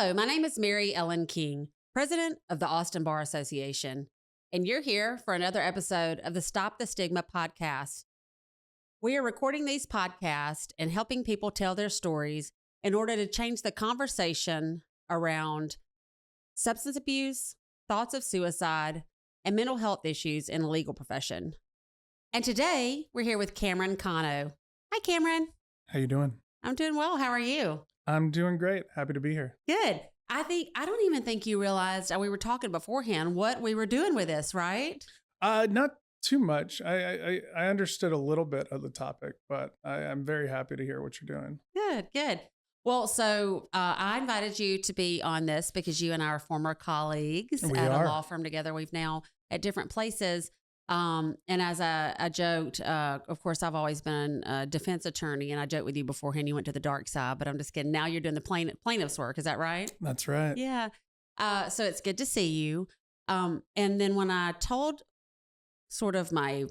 Hello, my name is Mary Ellen King, president of the Austin Bar Association, and you're here for another episode of the Stop the Stigma podcast. We are recording these podcasts and helping people tell their stories in order to change the conversation around substance abuse, thoughts of suicide, and mental health issues in the legal profession. And today, we're here with Cameron Cano. Hi, Cameron. How you doing? I'm doing well. How are you? I'm doing great. Happy to be here. Good. I don't even think you realized, we were talking beforehand, what we were doing with this, right? Not too much. I understood a little bit of the topic, but I'm very happy to hear what you're doing. Good. Well, so I invited you to be on this because you and I are former colleagues at a law firm together. We've now at different places. And as I joked, of course, I've always been a defense attorney, and I joked with you beforehand, you went to the dark side, but I'm just kidding. Now you're doing the plaintiff's work. Is that right? That's right. Yeah. So it's good to see you. And then when I told sort of my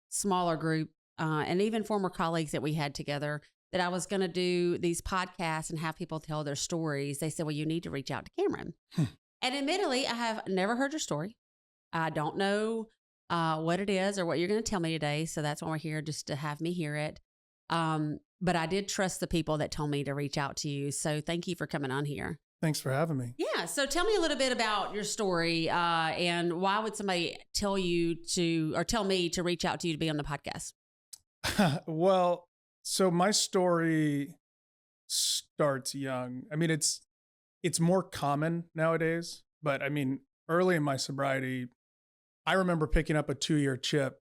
smaller group, and even former colleagues that we had together, that I was going to do these podcasts and have people tell their stories, they said, well, you need to reach out to Cameron. And admittedly, I have never heard your story. I don't know what it is or what you're going to tell me today. So that's why we're here, just to have me hear it. But I did trust the people that told me to reach out to you. So thank you for coming on here. Thanks for having me. Yeah. So tell me a little bit about your story and why would somebody tell me to reach out to you to be on the podcast? Well, so my story starts young. I mean, it's more common nowadays, but I mean, early in my sobriety, I remember picking up a 2-year chip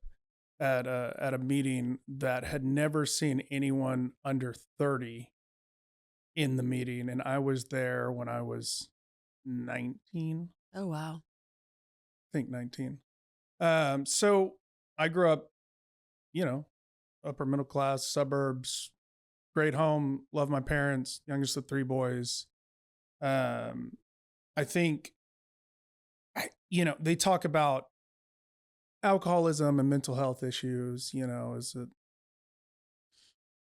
at a meeting that had never seen anyone under 30 in the meeting. And I was there when I was 19. Oh, wow. I think 19. So I grew up, upper middle class, suburbs, great home, love my parents, youngest of 3 boys. I think, they talk about alcoholism and mental health issues, is it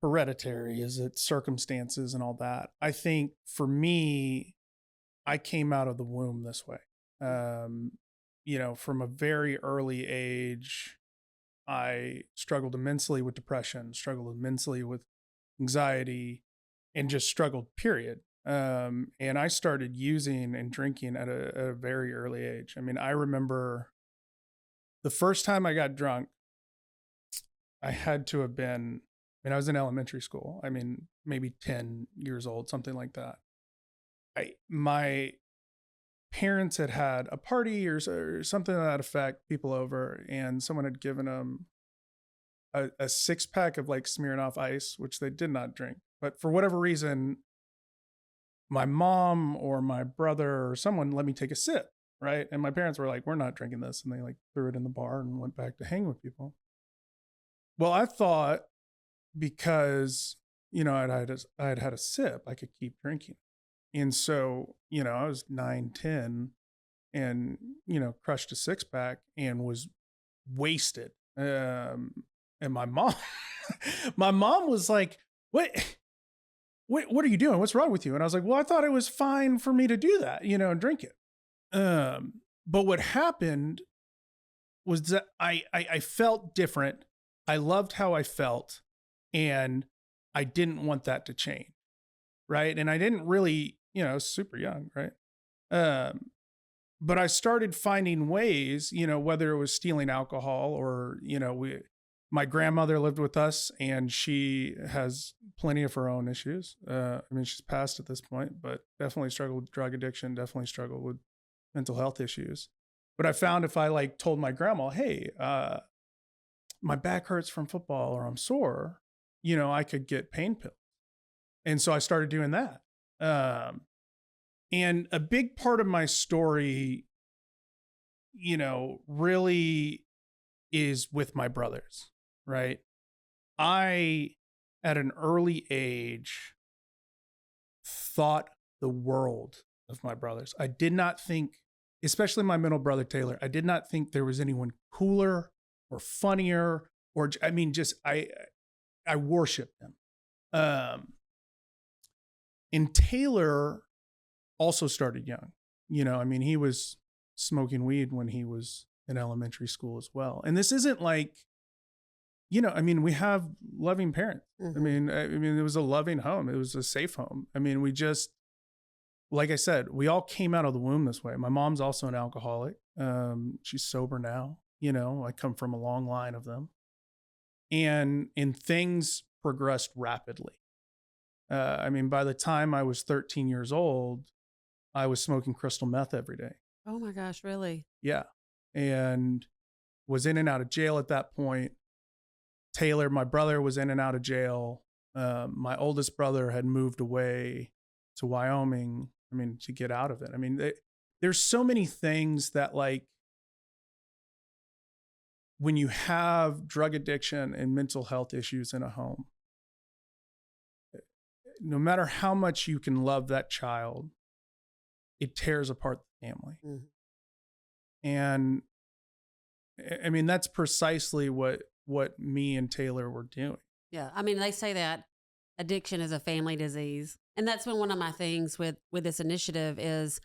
hereditary? Is it circumstances and all that? I think for me, I came out of the womb this way. From a very early age, I struggled immensely with depression, struggled immensely with anxiety, and just struggled, period. And I started using and drinking at a very early age. I mean, I remember the first time I got drunk, I had to have been, I was in elementary school. I mean, maybe 10 years old, something like that. My parents had a party or something to that effect, people over, and someone had given them a 6-pack of like Smirnoff Ice, which they did not drink. But for whatever reason, my mom or my brother or someone let me take a sip. Right. And my parents were like, we're not drinking this. And they like threw it in the bar and went back to hang with people. Well, I thought because, I had had a sip, I could keep drinking. And so, I was 9, 10 and, crushed a 6-pack and was wasted. And my mom, was like, what are you doing? What's wrong with you? And I was like, well, I thought it was fine for me to do that, and drink it. But what happened was that I felt different. I loved how I felt, and I didn't want that to change. Right. And I didn't really, I was super young. Right. But I started finding ways, whether it was stealing alcohol or, my grandmother lived with us and she has plenty of her own issues. She's passed at this point, but definitely struggled with drug addiction, definitely struggled with mental health issues. But I found if I told my grandma, hey, my back hurts from football or I'm sore, I could get pain pills. And so I started doing that. And a big part of my story, really is with my brothers, right? I, at an early age, thought the world of my brothers. I did not think, especially my middle brother, Taylor, I did not think there was anyone cooler or funnier or, I worshiped them. And Taylor also started young. I mean, he was smoking weed when he was in elementary school as well. And this isn't like, I mean, we have loving parents. Mm-hmm. I mean, it was a loving home. It was a safe home. I mean, we just, like I said, we all came out of the womb this way. My mom's also an alcoholic. She's sober now. I come from a long line of them. And things progressed rapidly. I mean, by the time I was 13 years old, I was smoking crystal meth every day. Oh my gosh, really? Yeah. And was in and out of jail at that point. Taylor, my brother, was in and out of jail. My oldest brother had moved away to Wyoming, to get out of it. I mean, there's so many things that, like, when you have drug addiction and mental health issues in a home, no matter how much you can love that child, it tears apart the family. Mm-hmm. And I mean, that's precisely what me and Taylor were doing. Yeah. I mean, they say that addiction is a family disease. And that's been one of my things with this initiative is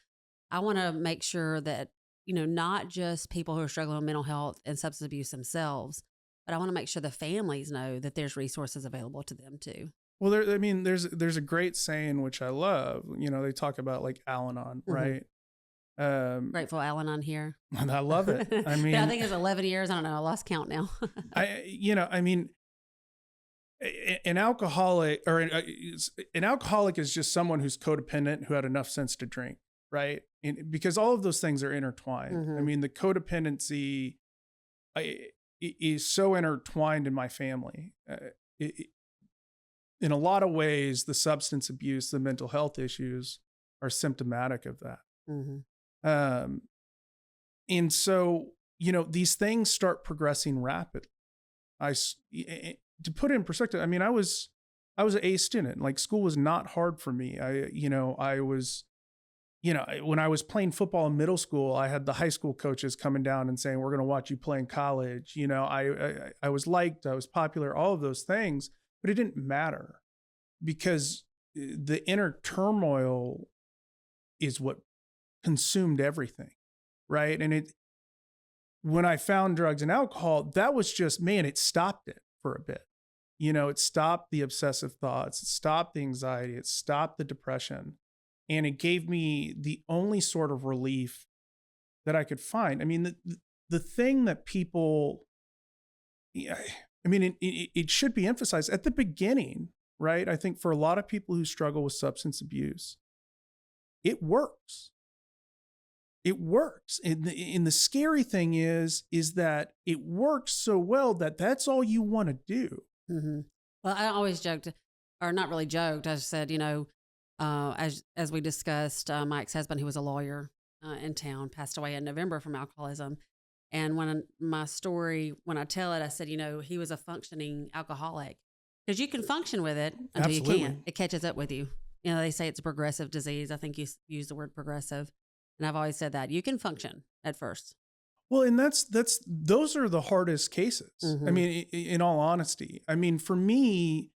I want to make sure that, not just people who are struggling with mental health and substance abuse themselves, but I want to make sure the families know that there's resources available to them too. Well, there's a great saying, which I love, they talk about like Al-Anon, right? Grateful Al-Anon here. I love it. I mean, I think it's 11 years. I don't know. I lost count now. An alcoholic is just someone who's codependent, who had enough sense to drink, right? Because all of those things are intertwined. Mm-hmm. I mean, the codependency is so intertwined in my family. In a lot of ways, the substance abuse, the mental health issues are symptomatic of that. Mm-hmm. And so, these things start progressing rapidly. To put it in perspective, I mean, I was an A student. Like, school was not hard for me. I was, when I was playing football in middle school, I had the high school coaches coming down and saying, we're going to watch you play in college. I was liked, I was popular, all of those things, but it didn't matter because the inner turmoil is what consumed everything. Right. And when I found drugs and alcohol, that was just, man, it stopped it for a bit. It stopped the obsessive thoughts, it stopped the anxiety, it stopped the depression. And it gave me the only sort of relief that I could find. I mean, the thing that people, it should be emphasized at the beginning, right? I think for a lot of people who struggle with substance abuse, it works. It works. And the scary thing is that it works so well that that's all you want to do. Mm-hmm. Well, I always joked, or not really joked. I said, as we discussed, my ex-husband, who was a lawyer in town, passed away in November from alcoholism. And when I tell it, I said, he was a functioning alcoholic, because you can function with it until Absolutely. you can't. It catches up with you. They say it's a progressive disease. I think you use the word progressive. And I've always said that you can function at first. Well, and those are the hardest cases. Mm-hmm. I mean, in all honesty, I mean, for me,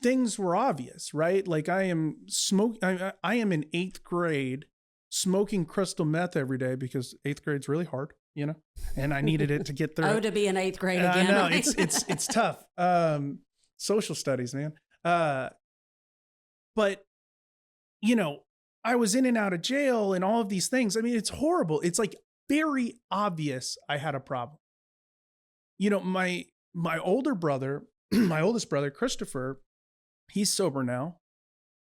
things were obvious, right? Like I am in 8th grade smoking crystal meth every day because 8th grade's really hard, and I needed it to get through. To be in 8th grade again. I know, right? it's tough. Social studies, man. But, I was in and out of jail and all of these things. I mean, it's horrible. It's like very obvious I had a problem. My older brother, my oldest brother, Christopher, he's sober now.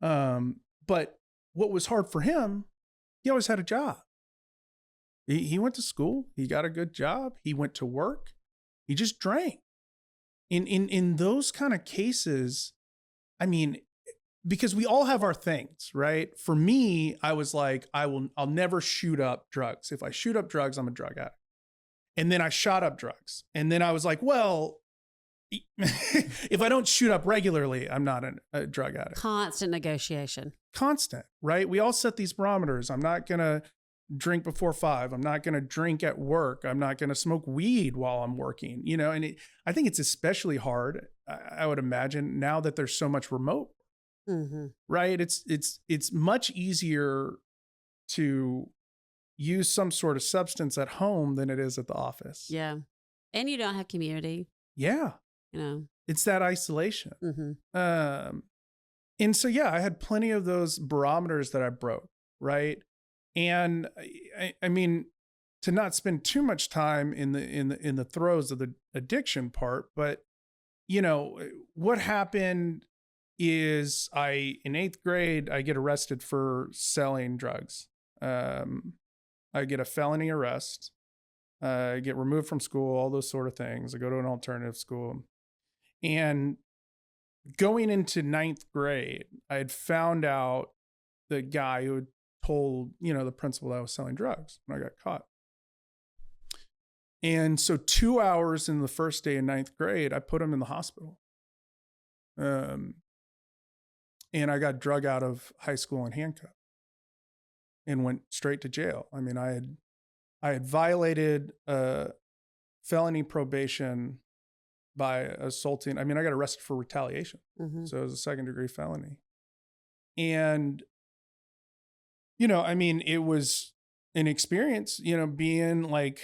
But what was hard for him, he always had a job. He went to school. He got a good job. He went to work. He just drank. In those kind of cases, I mean, because we all have our things, right? For me, I was like, I'll never shoot up drugs. If I shoot up drugs, I'm a drug addict. And then I shot up drugs. And then I was like, well, if I don't shoot up regularly, I'm not a drug addict. Constant negotiation. Constant, right? We all set these barometers. I'm not going to drink before 5. I'm not going to drink at work. I'm not going to smoke weed while I'm working, and I think it's especially hard, I would imagine, now that there's so much remote. right? It's much easier to use some sort of substance at home than it is at the office. Yeah. And you don't have community, Yeah. you know. It's that isolation. And so, yeah, I had plenty of those barometers that I broke, right? And I mean, to not spend too much time in the throes of the addiction part, but you know, what happened is in 8th grade, I get arrested for selling drugs. I get a felony arrest. I get removed from school, all those sort of things. I go to an alternative school. And going into 9th grade, I had found out the guy who had told, the principal that I was selling drugs when I got caught. And so 2 hours in the first day in 9th grade, I put him in the hospital. And I got drug out of high school in handcuffs and went straight to jail. I mean, I had violated felony probation by assaulting. I mean, I got arrested for retaliation. So it was a 2nd degree felony. And, I mean, it was an experience, being like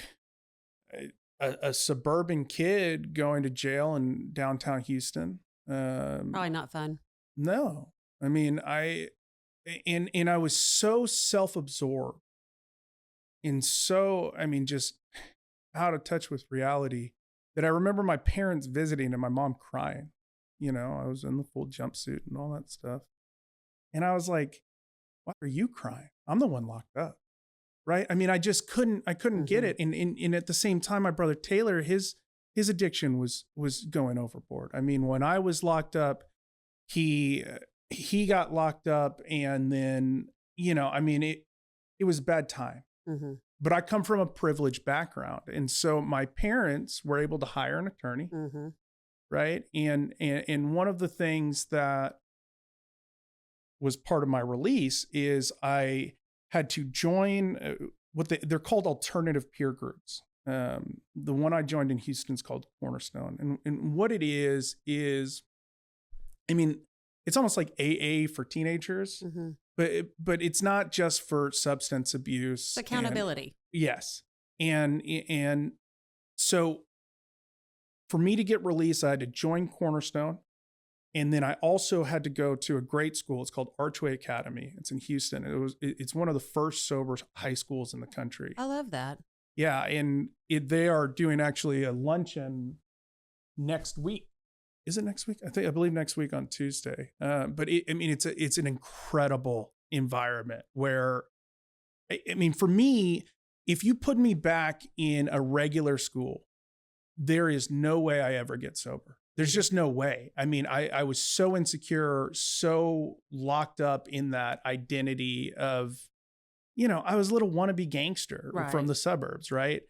a suburban kid going to jail in downtown Houston. Probably not fun. No, I mean, I was so self-absorbed and so, I mean, just out of touch with reality that I remember my parents visiting and my mom crying. I was in the full jumpsuit and all that stuff. And I was like, why are you crying? I'm the one locked up. Right. I mean, I couldn't get it. And at the same time, my brother Taylor, his addiction was going overboard. I mean, when I was locked up, he got locked up, and then, I mean, it was a bad time. But I come from a privileged background. And so my parents were able to hire an attorney. Right. And one of the things that was part of my release is I had to join they're called alternative peer groups. The one I joined in Houston is called Cornerstone. And what it is, I mean, it's almost like AA for teenagers, but it's not just for substance abuse. It's accountability. Yes. And so for me to get released, I had to join Cornerstone. And then I also had to go to a great school. It's called Archway Academy. It's in Houston. It's one of the first sober high schools in the country. I love that. Yeah. And they are doing actually a luncheon next week. Is it next week? I believe next week on Tuesday. But it's an incredible environment where, I mean, for me, if you put me back in a regular school, there is no way I ever get sober. There's just no way. I mean, I was so insecure, so locked up in that identity of, I was a little wannabe gangster from the suburbs, right?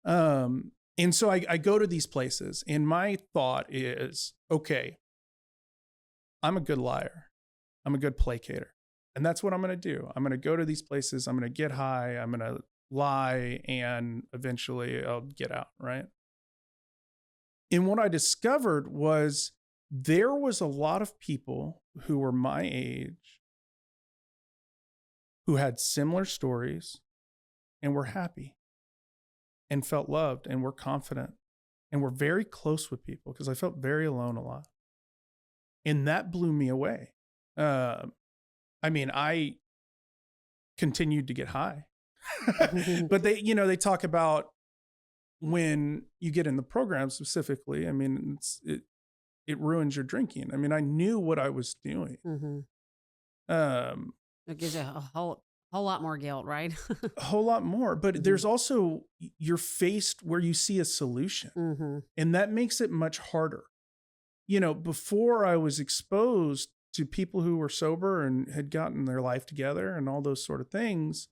And so I go to these places, and my thought is, okay, I'm a good liar. I'm a good placater. And that's what I'm going to do. I'm going to go to these places. I'm going to get high. I'm going to lie, and eventually I'll get out, right? And what I discovered was there was a lot of people who were my age who had similar stories and were happy and felt loved and were confident and were very close with people, because I felt very alone a lot. And that blew me away. I mean, I continued to get high, but they talk about when you get in the program specifically, I mean, it ruins your drinking. I mean, I knew what I was doing. It gives you a whole lot more guilt, right? A whole lot more. But there's also, you're faced where you see a solution, and that makes it much harder. Before I was exposed to people who were sober and had gotten their life together and all those sort of things,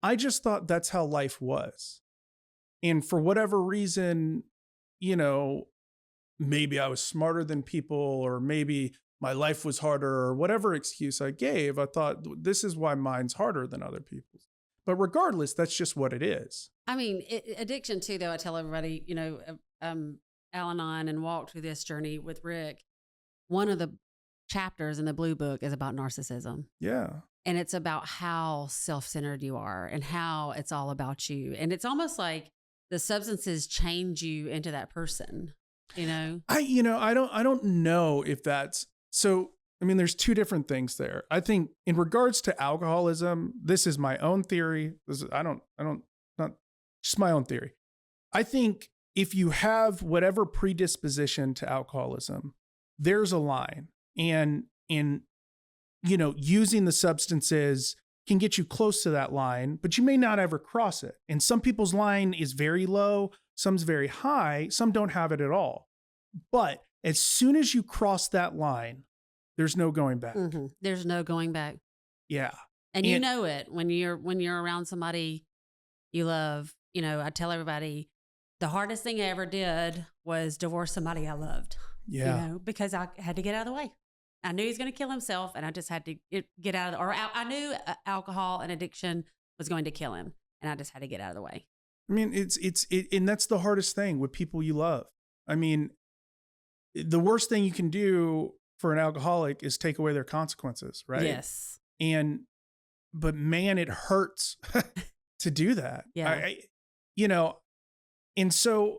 I just thought that's how life was. And for whatever reason, maybe I was smarter than people, or maybe my life was harder, or whatever excuse I gave, I thought this is why mine's harder than other people's. But regardless, that's just what it is. I mean, addiction too, though, I tell everybody, Al-Anon and walked through this journey with Rick. One of the chapters in the Blue Book is about narcissism. Yeah. And it's about how self-centered you are and how it's all about you. And it's almost like the substances change you into that person, you know? I don't know if that's so. I mean, there's two different things there. I think in regards to alcoholism, this is my own theory. Not just my own theory. I think if you have whatever predisposition to alcoholism, there's a line, and using the substances can get you close to that line, but you may not ever cross it. And some people's line is very low, some's very high, some don't have it at all. But as soon as you cross that line, there's no going back. Mm-hmm. There's no going back. Yeah. And you know it when you're around somebody you love. I tell everybody the hardest thing I ever did was divorce somebody I loved. Yeah. Because I had to get out of the way. I knew he was going to kill himself, and I just had to get out of or I knew alcohol and addiction was going to kill him, and I just had to get out of the way. I mean, and that's the hardest thing with people you love. I mean, the worst thing you can do for an alcoholic is take away their consequences, right? Yes. But man, it hurts to do that. Yeah. And so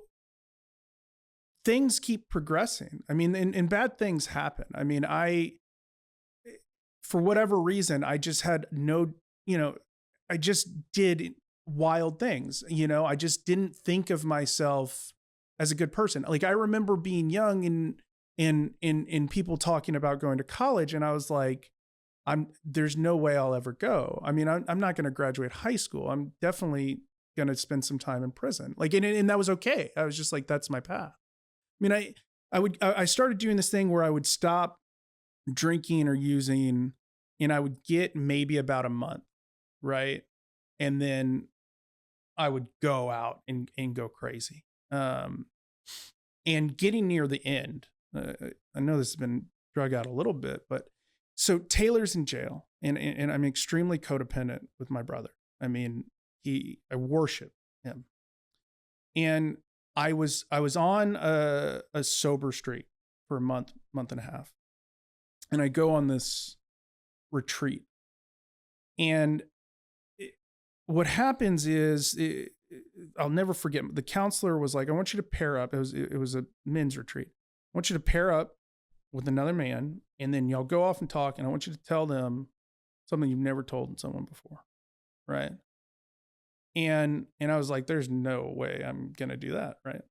things keep progressing. I mean, and bad things happen. I mean, for whatever reason, I just had I just did wild things. I just didn't think of myself as a good person. Like, I remember being young and people talking about going to college, and I was like, there's no way I'll ever go. I mean, I'm not going to graduate high school. I'm definitely going to spend some time in prison. Like, and that was okay. I was just like, that's my path. I mean, I started doing this thing where I would stop drinking or using, and I would get maybe about a month, right? And then I would go out and go crazy. And getting near the end, I know this has been drug out a little bit, but so Taylor's in jail, and I'm extremely codependent with my brother. I mean, I worship him. And I was on a sober streak for a month and a half. And I go on this retreat. And what happens is, I'll never forget, the counselor was like, I want you to pair up. It was a men's retreat. I want you to pair up with another man, and then y'all go off and talk, and I want you to tell them something you've never told someone before. Right. And I was like, there's no way I'm going to do that. Right.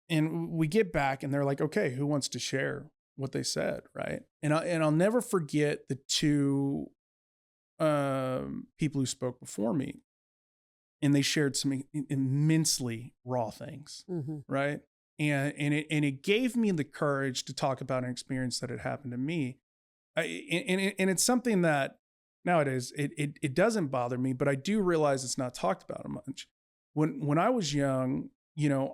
And we get back, and they're like, okay, who wants to share what they said? Right. And I'll never forget the two people who spoke before me, and they shared some immensely raw things. Mm-hmm. Right. And it gave me the courage to talk about an experience that had happened to me. And it's something that nowadays it doesn't bother me, but I do realize it's not talked about much. When I was young,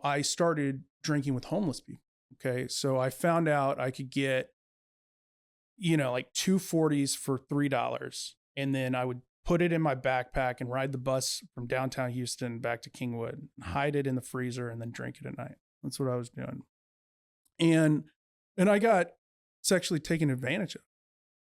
I started drinking with homeless people. Okay. So I found out I could get, like 2 40s for $3. And then I would put it in my backpack and ride the bus from downtown Houston back to Kingwood, hide it in the freezer, and then drink it at night. That's what I was doing. And I got sexually taken advantage of,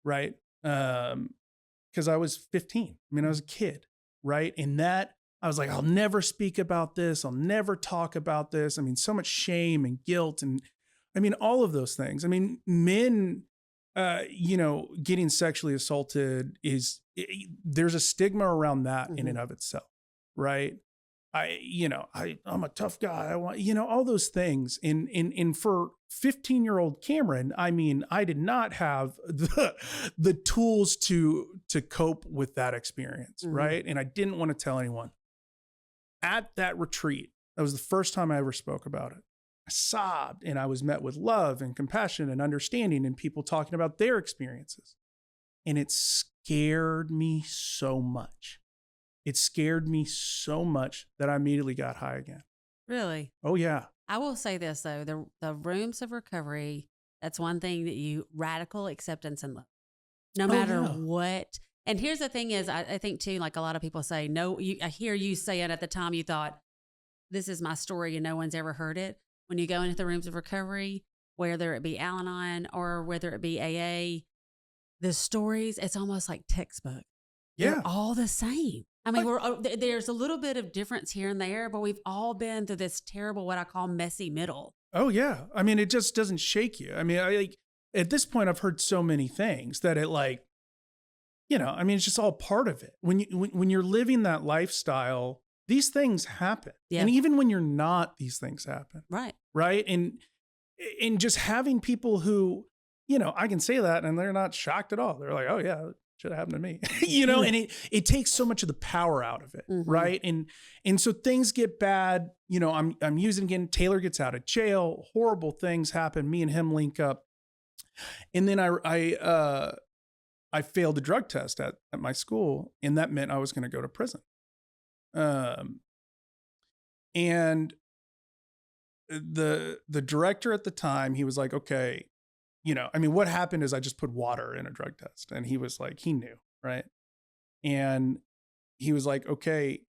right? Because I was 15. I mean, I was a kid, right? And that, I was like, I'll never speak about this. I'll never talk about this. I mean, so much shame and guilt. And I mean, all of those things. I mean, men, getting sexually assaulted there's a stigma around that in and of itself, right? I'm a tough guy. I want, all those things. And for 15-year-old Cameron, I mean, I did not have the tools to cope with that experience. Mm-hmm. Right. And I didn't want to tell anyone. At that retreat, that was the first time I ever spoke about it. I sobbed, and I was met with love and compassion and understanding, and people talking about their experiences. And it scared me so much. It scared me so much that I immediately got high again. Really? Oh, yeah. I will say this, though. The rooms of recovery, that's one thing that radical acceptance and love. No matter what. And here's the thing is, I think, too, like a lot of people say, I hear you say it at the time you thought, this is my story and no one's ever heard it. When you go into the rooms of recovery, whether it be Al-Anon or whether it be AA, the stories, it's almost like textbook. Yeah. They're all the same. I mean, there's a little bit of difference here and there, but we've all been through this terrible, what I call messy middle. Oh yeah. I mean, it just doesn't shake you. I mean, at this point, I've heard so many things that it like, I mean, it's just all part of it. When you're living that lifestyle, these things happen. Yeah. And even when you're not, these things happen. Right. Right. And just having people who, I can say that and they're not shocked at all. They're like, oh yeah, it should have happened to me, and it takes so much of the power out of it. Mm-hmm. Right. And so things get bad, I'm using again, Taylor gets out of jail, horrible things happen. Me and him link up. And then I failed the drug test at my school, and that meant I was going to go to prison. And the director at the time, he was like, okay, I mean, what happened is I just put water in a drug test, and he was like, he knew, right? And he was like, okay,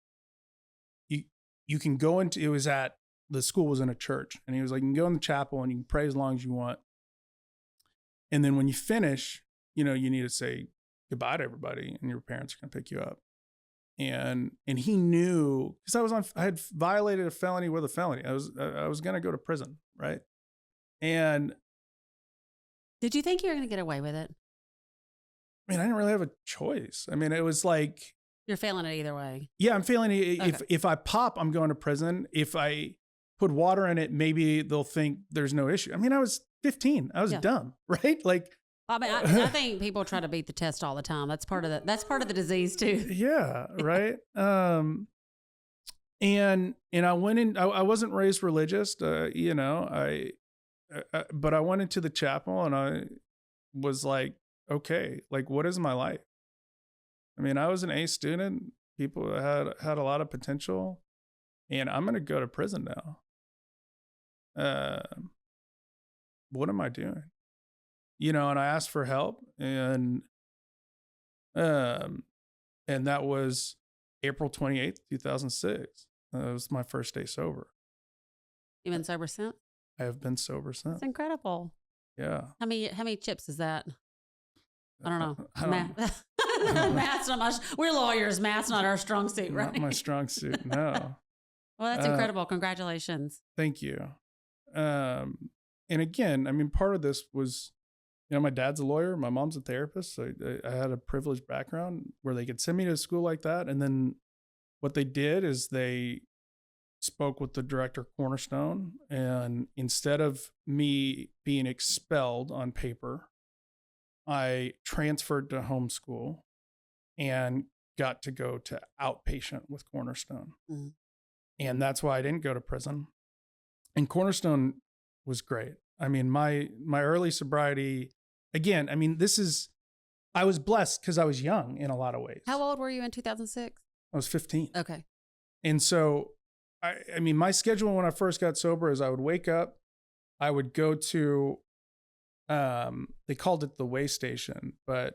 you can go into, it was at, the school was in a church, and he was like, you can go in the chapel and you can pray as long as you want. And then when you finish, you need to say goodbye to everybody, and your parents are going to pick you up. And he knew, because I had violated a felony with a felony. I was going to go to prison, right? And did you think you were going to get away with it? I mean, I didn't really have a choice. I mean, it was like, you're failing it either way. Yeah, I'm failing it. Okay. If I pop, I'm going to prison. If I put water in it, maybe they'll think there's no issue. I mean, I was 15. I was dumb, right? Like, I mean, I think people try to beat the test all the time. That's part of the disease too. Yeah, right. And I went in. I wasn't raised religious, but I went into the chapel, and I was like, okay, like, what is my life? I mean, I was an A student. People had a lot of potential, and I'm going to go to prison now. What am I doing? And I asked for help, and that was April 28th, 2006. That was my first day sober. You've been sober since? I have been sober since. That's incredible. Yeah. How many chips is that? I don't know. Math. Math's not we're lawyers. Math's not our strong suit, right? Not my strong suit, no. Well, that's incredible. Congratulations. Thank you. And again, I mean, part of this was, my dad's a lawyer, my mom's a therapist. So I had a privileged background where they could send me to a school like that. And then what they did is they spoke with the director Cornerstone, and instead of me being expelled on paper, I transferred to homeschool and got to go to outpatient with Cornerstone. Mm-hmm. And that's why I didn't go to prison. And Cornerstone was great. I mean, my early sobriety, again, I mean, I was blessed because I was young in a lot of ways. How old were you in 2006? I was 15. Okay. And so, I mean, my schedule when I first got sober is I would wake up, I would go to, they called it the way station, but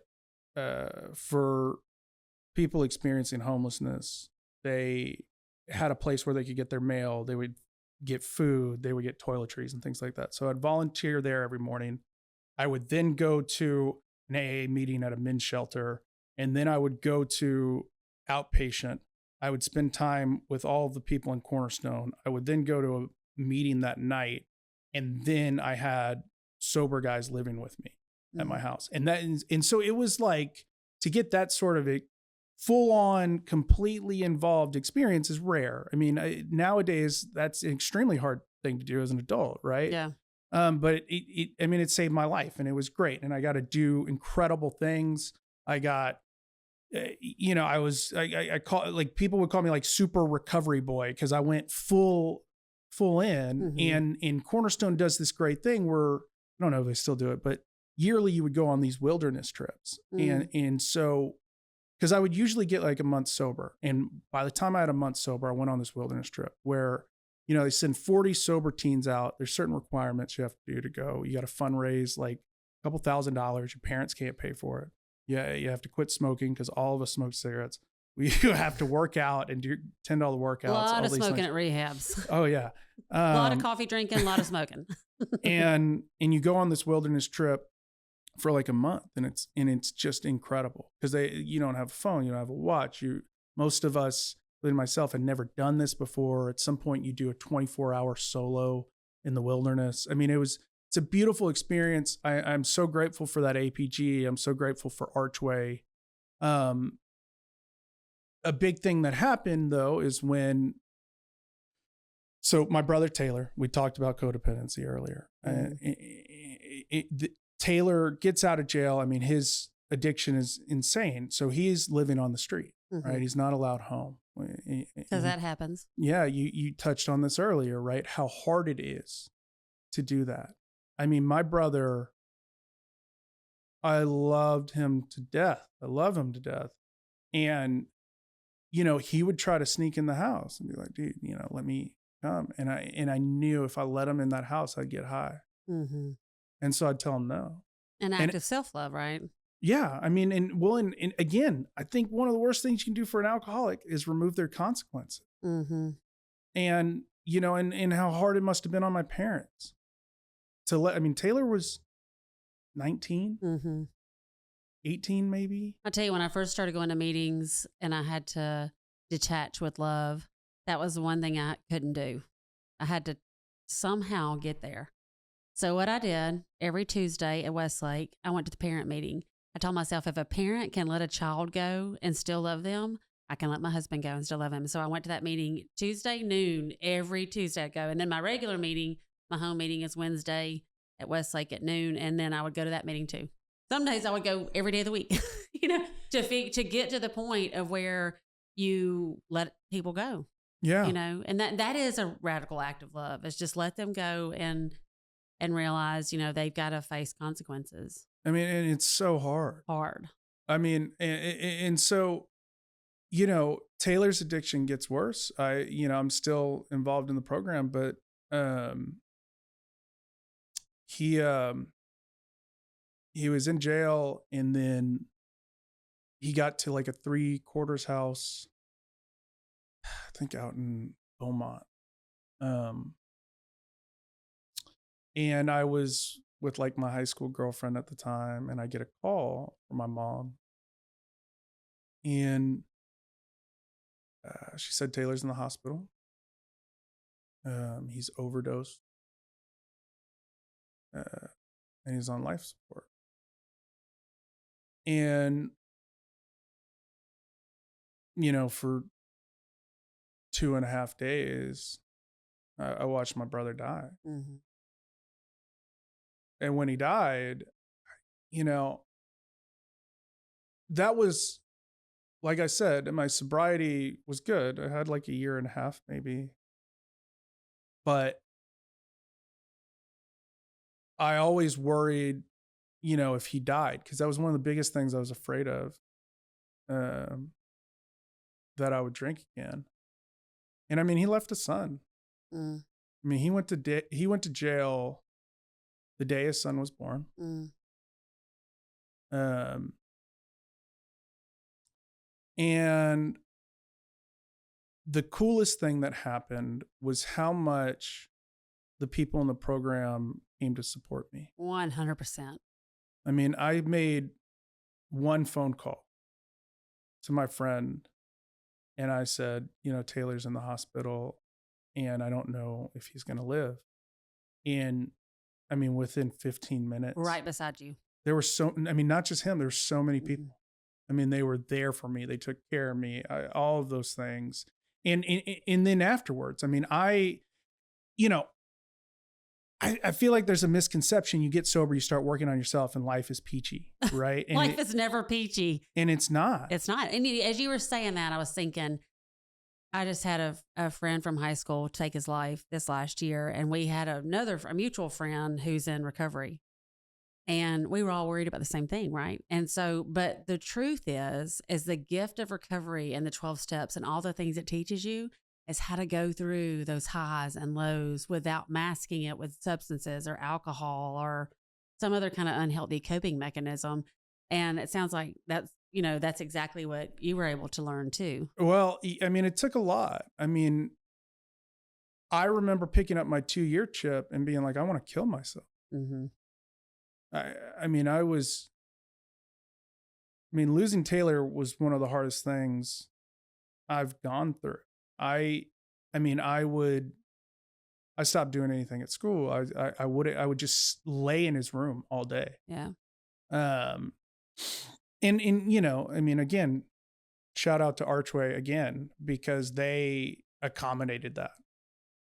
for people experiencing homelessness, they had a place where they could get their mail. They would get food, they would get toiletries and things like that. So I'd volunteer there every morning. I would then go to an AA meeting at a men's shelter, and then I would go to outpatient. I would spend time with all of the people in Cornerstone. I would then go to a meeting that night, and then I had sober guys living with me at my house. And so it was like, to get that sort of a full on, completely involved experience is rare. I mean, nowadays that's an extremely hard thing to do as an adult, right? Yeah. But it saved my life, and it was great. And I got to do incredible things. I got, I call, like, people would call me like super recovery boy, because I went full in. Mm-hmm. And Cornerstone does this great thing where, I don't know if they still do it, but yearly you would go on these wilderness trips. Mm. And so, because I would usually get like a month sober. And by the time I had a month sober, I went on this wilderness trip where, they send 40 sober teens out. There's certain requirements you have to do to go. You got to fundraise like a couple $1,000s. Your parents can't pay for it. Yeah, you have to quit smoking because all of us smoke cigarettes. You have to work out and do $10 workouts. A lot all of these smoking things. at rehabs. Oh yeah. A lot of coffee drinking, a lot of smoking. and you go on this wilderness trip for like a month, and it's just incredible because you don't have a phone, you don't have a watch. Most of us, including myself, had never done this before. At some point, you do a 24-hour solo in the wilderness. I mean, it's a beautiful experience. I'm so grateful for that APG. I'm so grateful for Archway. A big thing that happened though is so my brother Taylor, we talked about codependency earlier. Taylor gets out of jail. I mean, his addiction is insane. So he's living on the street, right? He's not allowed home. Because that happens. Yeah, you touched on this earlier, right? How hard it is to do that. I mean, my brother, I loved him to death. I love him to death. And, he would try to sneak in the house and be like, dude, let me come. And I knew if I let him in that house, I'd get high. Mm-hmm. And so I'd tell him no. An act of self-love, right? Yeah. I mean, and again, I think one of the worst things you can do for an alcoholic is remove their consequences. Mm-hmm. And, and how hard it must have been on my parents Taylor was 19, 18 maybe. I'll tell you, when I first started going to meetings and I had to detach with love, that was the one thing I couldn't do. I had to somehow get there. So what I did, every Tuesday at Westlake, I went to the parent meeting. I told myself, if a parent can let a child go and still love them, I can let my husband go and still love him. So I went to that meeting Tuesday noon, every Tuesday I'd go. And then my regular meeting, my home meeting, is Wednesday at Westlake at noon. And then I would go to that meeting too. Some days I would go every day of the week, to get to the point of where you let people go. Yeah. And that is a radical act of love. It's just let them go and realize, they've got to face consequences. I mean, and it's so hard. I mean, and so, Taylor's addiction gets worse. I'm still involved in the program, but he was in jail, and then he got to like a 3/4 house, I think out in Beaumont. And I was with like my high school girlfriend at the time, and I get a call from my mom. And she said, Taylor's in the hospital. He's overdosed. And he's on life support. And, for 2.5 days, I watched my brother die. Mm-hmm. And when he died, that was, like I said, my sobriety was good. I had like 1.5 years maybe. But I always worried, if he died, because that was one of the biggest things I was afraid of, that I would drink again. And I mean, he left a son. I mean, he went to jail the day his son was born. And the coolest thing that happened was how much the people in the program came to support me. 100%. I mean, I made one phone call to my friend, and I said, Taylor's in the hospital and I don't know if he's going to live. And I mean, within 15 minutes. Right beside you. There were not just him, there were so many people. Mm-hmm. I mean, they were there for me. They took care of me, all of those things. And then afterwards, I mean, I feel like there's a misconception. You get sober, you start working on yourself, and life is peachy, right? And life is never peachy. And it's not. It's not. And as you were saying that, I was thinking, I just had a friend from high school take his life this last year, and we had a mutual friend who's in recovery. And we were all worried about the same thing, right? And so, but the truth is the gift of recovery and the 12 steps and all the things it teaches you is how to go through those highs and lows without masking it with substances or alcohol or some other kind of unhealthy coping mechanism. And it sounds like that's exactly what you were able to learn too. Well, I mean, it took a lot. I mean, I remember picking up my 2-year chip and being like, I want to kill myself. Mm-hmm. I mean, losing Taylor was one of the hardest things I've gone through. I stopped doing anything at school. I would just lay in his room all day. Yeah. And I mean, again, shout out to Archway again, because they accommodated that.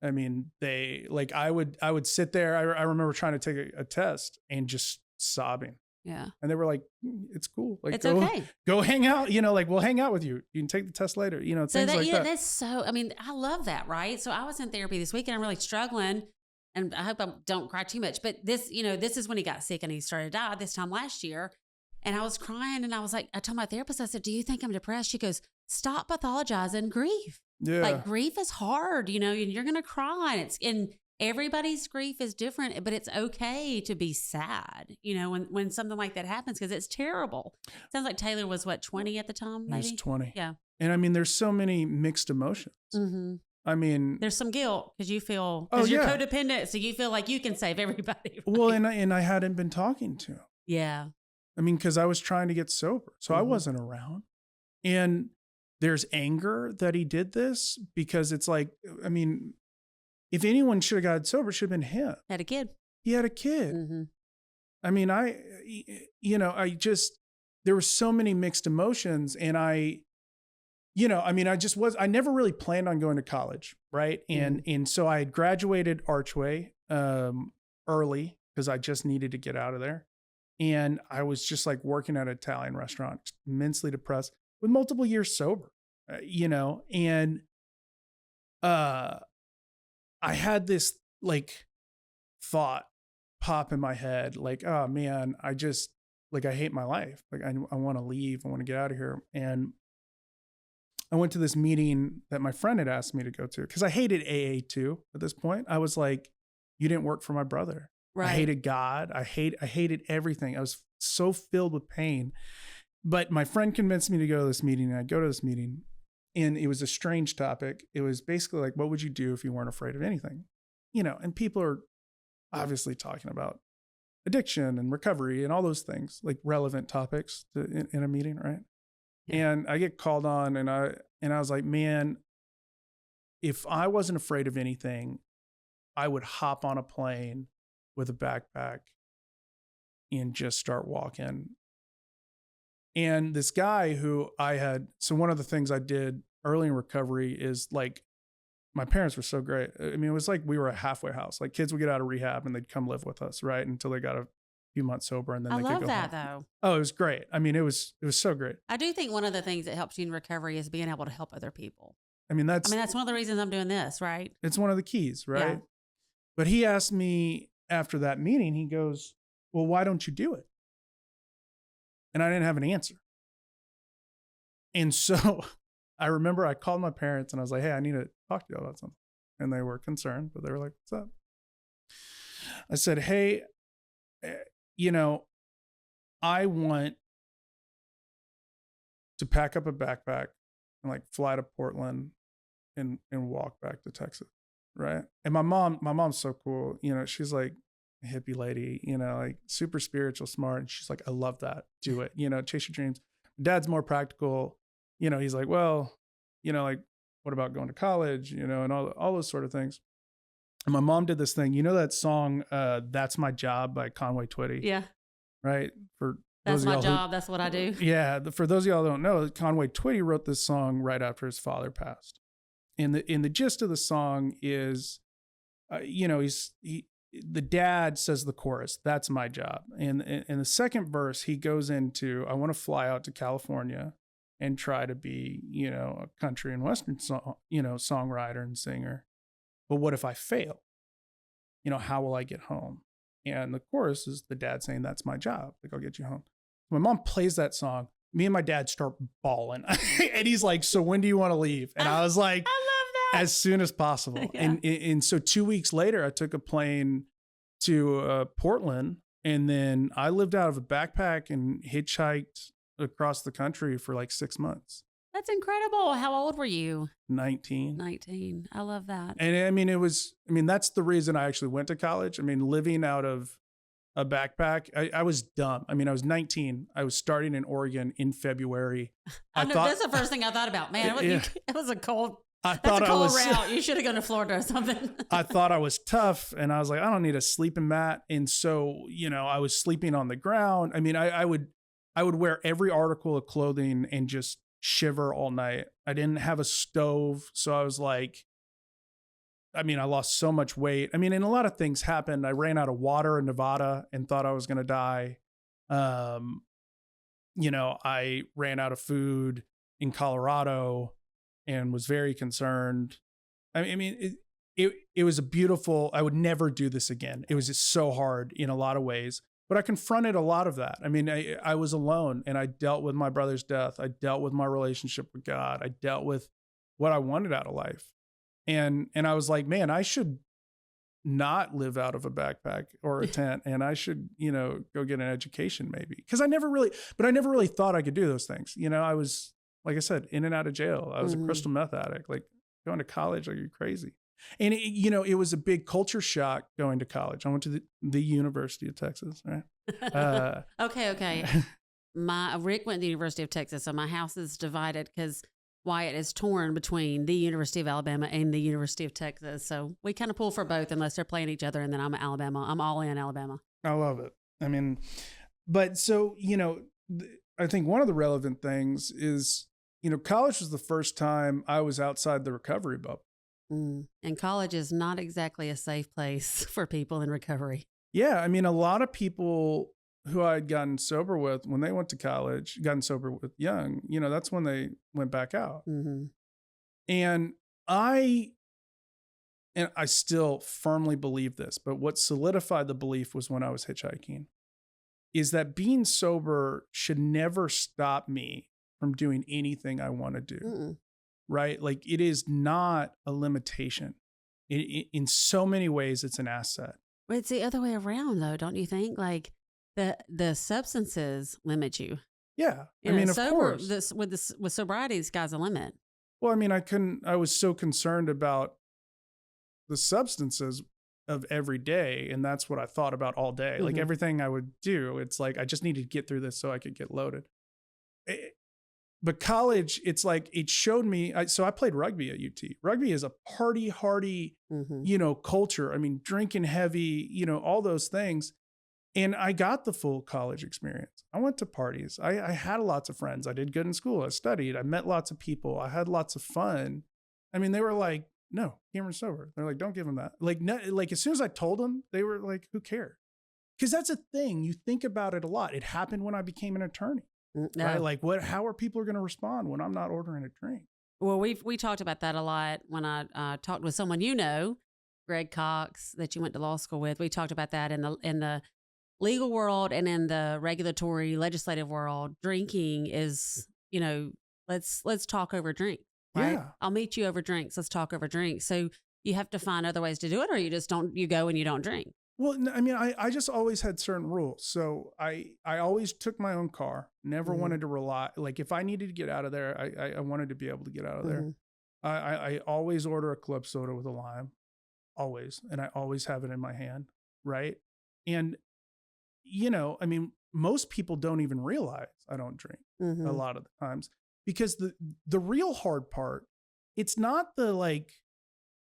I mean, I would sit there. I remember trying to take a test and just sobbing. Yeah. And they were like, it's cool. Like, it's okay. Go hang out. We'll hang out with you. You can take the test later. Things like that. That's so, I mean, I love that, right? So I was in therapy this week and I'm really struggling, and I hope I don't cry too much, but this is when he got sick and he started to die this time last year. And I was crying and I was like, I told my therapist, I said, do you think I'm depressed? She goes, stop pathologizing grief. Yeah. Like, grief is hard, and you're going to cry, and everybody's grief is different, but it's okay to be sad, when something like that happens, because it's terrible. Sounds like Taylor was 20 at the time, maybe? He was 20. Yeah. And I mean, there's so many mixed emotions. Mm-hmm. I mean, there's some guilt because you're codependent, so you feel like you can save everybody. Right? Well, and I hadn't been talking to him. Yeah. I mean, because I was trying to get sober, so I wasn't around. And there's anger that he did this, because it's like, I mean, if anyone should have gotten sober, it should have been him. Had a kid. He had a kid. Mm-hmm. I mean, there were so many mixed emotions, and I never really planned on going to college. Right. And so I had graduated Archway early because I just needed to get out of there. And I was just like working at an Italian restaurant, immensely depressed, with multiple years sober, and I had this like thought pop in my head, like, oh man, I hate my life. Like, I want to leave. I want to get out of here. And I went to this meeting that my friend had asked me to go to, because I hated AA too at this point. I was like, you didn't work for my brother. Right. I hated God. I hated everything. I was so filled with pain. But my friend convinced me to go to this meeting, and I go to this meeting, and it was a strange topic. It was basically like, what would you do if you weren't afraid of anything? And people are obviously talking about addiction and recovery and all those things, like relevant topics in a meeting, right? Yeah. And I get called on, and I was like, man, if I wasn't afraid of anything, I would hop on a plane with a backpack and just start walking. And this guy so one of the things I did early in recovery is, like, my parents were so great. I mean, it was like we were a halfway house. Like, kids would get out of rehab and they'd come live with us, right? Until they got a few months sober, and then they could go home. I love that though. Oh, it was great. I mean, it was so great. I do think one of the things that helps you in recovery is being able to help other people. I mean, that's one of the reasons I'm doing this, right? It's one of the keys, right? Yeah. But he asked me after that meeting, he goes, well, why don't you do it? And I didn't have an answer. And so I remember I called my parents and I was like, hey, I need to talk to you about something. And they were concerned, but they were like, what's up? I said, hey, I want to pack up a backpack and like fly to Portland and walk back to Texas. Right. And my mom's so cool. She's like a hippie lady, like super spiritual, smart. And she's like, I love that. Do it, chase your dreams. Dad's more practical. He's like, well, like, what about going to college, and all those sort of things. And my mom did this thing, that song, That's My Job by Conway Twitty. Yeah. Right. That's my job. That's what I do. Yeah. For those of y'all who don't know, Conway Twitty wrote this song right after his father passed. And the gist of the song is, the dad says the chorus, that's my job. And in the second verse, he goes into, I want to fly out to California and try to be, a country and Western songwriter and singer. But what if I fail? How will I get home? And the chorus is the dad saying, that's my job. Like, I'll get you home. My mom plays that song. Me and my dad start bawling. And he's like, so when do you want to leave? And I was like, I love that. As soon as possible. Yeah. And so 2 weeks later, I took a plane to Portland And then I lived out of a backpack and hitchhiked across the country for like 6 months. That's incredible. How old were you? 19. 19. I love that. And I mean, that's the reason I actually went to college. I mean, living out of a backpack, I was dumb. I mean, I was 19. I was starting in Oregon in February. I know, that's the first thing I thought about. Man, it was a cold, route. You should have gone to Florida or something. I thought I was tough, and I was like, I don't need a sleeping mat. And so, I was sleeping on the ground. I mean, I would wear every article of clothing and just shiver all night. I didn't have a stove. So I was like, I lost so much weight. And a lot of things happened. I ran out of water in Nevada and thought I was going to die. I ran out of food in Colorado and was very concerned. It was a beautiful, I would never do this again. It was just so hard in a lot of ways, but I confronted a lot of that. I was alone, and I dealt with my brother's death. I dealt with my relationship with God. I dealt with what I wanted out of life. And I was like, man, I should not live out of a backpack or a tent, and I should, go get an education maybe. Cause I never really thought I could do those things. I was, like I said, in and out of jail. I was a crystal meth addict, like going to college, like you're crazy. And it was a big culture shock going to college. I went to the University of Texas, right? Okay. Rick went to the University of Texas, so my house is divided because Wyatt is torn between the University of Alabama and the University of Texas. So we kind of pull for both unless they're playing each other. And then I'm Alabama. I'm all in Alabama. I love it. But so, I think one of the relevant things is, college was the first time I was outside the recovery bubble. And college is not exactly a safe place for people in recovery. Yeah. A lot of people who I had gotten sober with when they went to college, gotten sober with young, that's when they went back out. Mm-hmm. And I still firmly believe this, but what solidified the belief was when I was hitchhiking, is that being sober should never stop me from doing anything I want to do. Mm-mm. Right? Like, it is not a limitation. In so many ways, it's an asset. But it's the other way around, though, don't you think? Like, the substances limit you. Yeah. Of course. With sobriety, the sky's the limit. Well, I was so concerned about the substances of every day, and that's what I thought about all day. Mm-hmm. Like, everything I would do, it's like, I just needed to get through this so I could get loaded. But college, it's like, it showed me, so I played rugby at UT. Rugby is a party hardy, culture. Drinking heavy, all those things. And I got the full college experience. I went to parties. I had lots of friends. I did good in school. I studied. I met lots of people. I had lots of fun. They were like, no, Cameron's sober. They're like, don't give him that. Like as soon as I told them, they were like, who cares? Because that's a thing. You think about it a lot. It happened when I became an attorney. No. Right? Like, how are people going to respond when I'm not ordering a drink? Well, we talked about that a lot when I talked with someone, Greg Cox, that you went to law school with. We talked about that in the legal world and in the regulatory legislative world. Drinking is, let's talk over drink. Right? Yeah. I'll meet you over drinks. Let's talk over drinks. So you have to find other ways to do it, or you go and you don't drink. Well, I just always had certain rules. So I always took my own car, never wanted to rely. Like, if I needed to get out of there, I wanted to be able to get out of there. I always order a club soda with a lime, always. And I always have it in my hand. Right. And, most people don't even realize I don't drink a lot of the times, because the real hard part, it's not the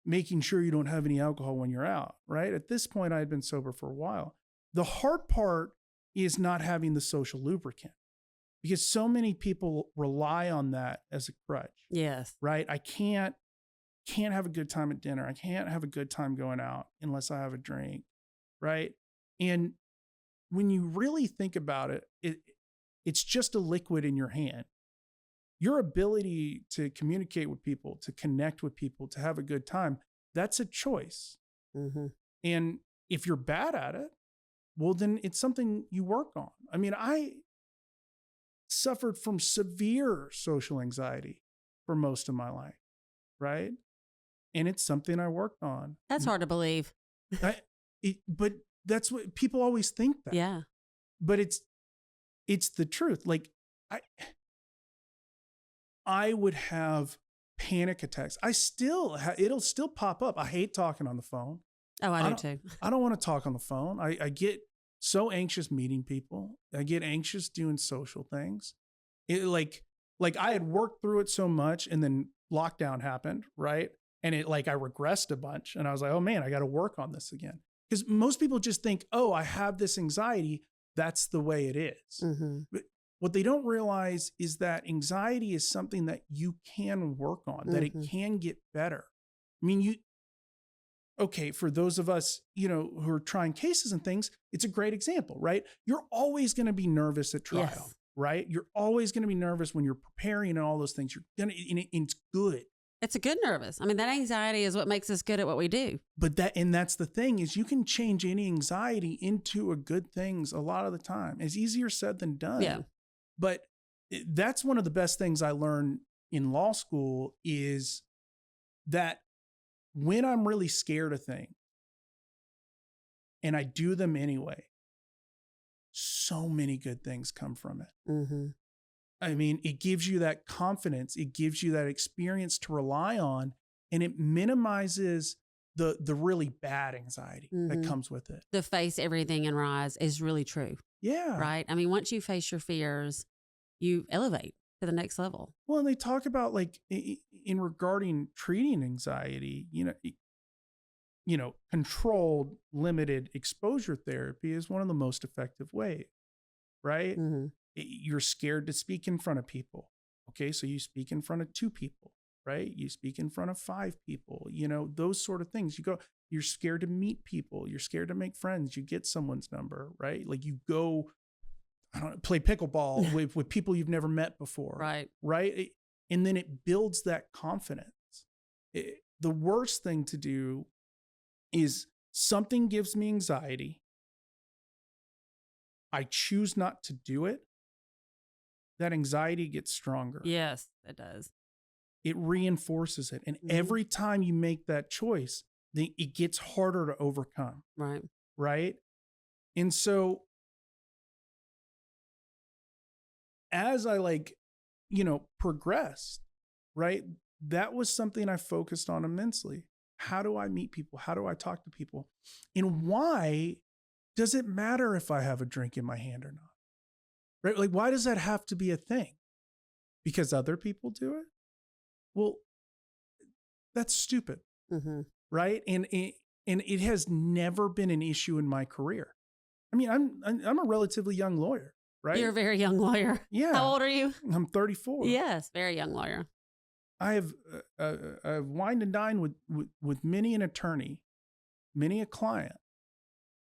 making sure you don't have any alcohol when you're out, right? At this point, I had been sober for a while. The hard part is not having the social lubricant, because so many people rely on that as a crutch. Yes. Right? I can't have a good time at dinner. I can't have a good time going out unless I have a drink, right? And when you really think about it, it's just a liquid in your hand. Your ability to communicate with people, to connect with people, to have a good time, that's a choice. Mm-hmm. And if you're bad at it, well, then it's something you work on. I suffered from severe social anxiety for most of my life, right? And it's something I worked on. That's hard to believe. But that's what people always think that. Yeah. But it's the truth. Like I would have panic attacks. It'll still pop up. I hate talking on the phone. Oh, I do too. I don't want to talk on the phone. I get so anxious meeting people. I get anxious doing social things. Like I had worked through it so much, and then lockdown happened, right? And I regressed a bunch, and I was like, oh man, I got to work on this again. Because most people just think, oh, I have this anxiety. That's the way it is. Mm-hmm. But what they don't realize is that anxiety is something that you can work on, that it can get better. I mean, for those of us, who are trying cases and things, it's a great example, right? You're always going to be nervous at trial, Yes. right? You're always going to be nervous when you're preparing and all those things. And it's good. It's a good nervous. I mean, that anxiety is what makes us good at what we do. But that's the thing, is you can change any anxiety into a good things a lot of the time. It's easier said than done. Yeah. But that's one of the best things I learned in law school, is that when I'm really scared of things and I do them anyway, so many good things come from it. Mm-hmm. I mean, it gives you that confidence. It gives you that experience to rely on, and it minimizes the really bad anxiety that comes with it. The face everything and rise is really true. Yeah. Right. I mean, once you face your fears, you elevate to the next level. Well, and they talk about, like, in regarding treating anxiety, controlled, limited exposure therapy is one of the most effective ways, right? Mm-hmm. You're scared to speak in front of people. Okay. So you speak in front of 2 people, right? You speak in front of 5 people, those sort of things. You're scared to meet people. You're scared to make friends. You get someone's number, right? Like you go, play pickleball with people you've never met before. Right. Right. And then it builds that confidence. The worst thing to do is something gives me anxiety. I choose not to do it. That anxiety gets stronger. Yes, it does. It reinforces it. And every time you make that choice, it gets harder to overcome. Right. Right. And so as I progressed, right, that was something I focused on immensely. How do I meet people? How do I talk to people? And why does it matter if I have a drink in my hand or not? Right? Like, why does that have to be a thing? Because other people do it? Well, that's stupid. Mm-hmm. Right? And it has never been an issue in my career. I mean, I'm a relatively young lawyer, right? You're a very young lawyer. Yeah. How old are you? I'm 34. Yes, very young lawyer. I have wined and dined with many an attorney, many a client.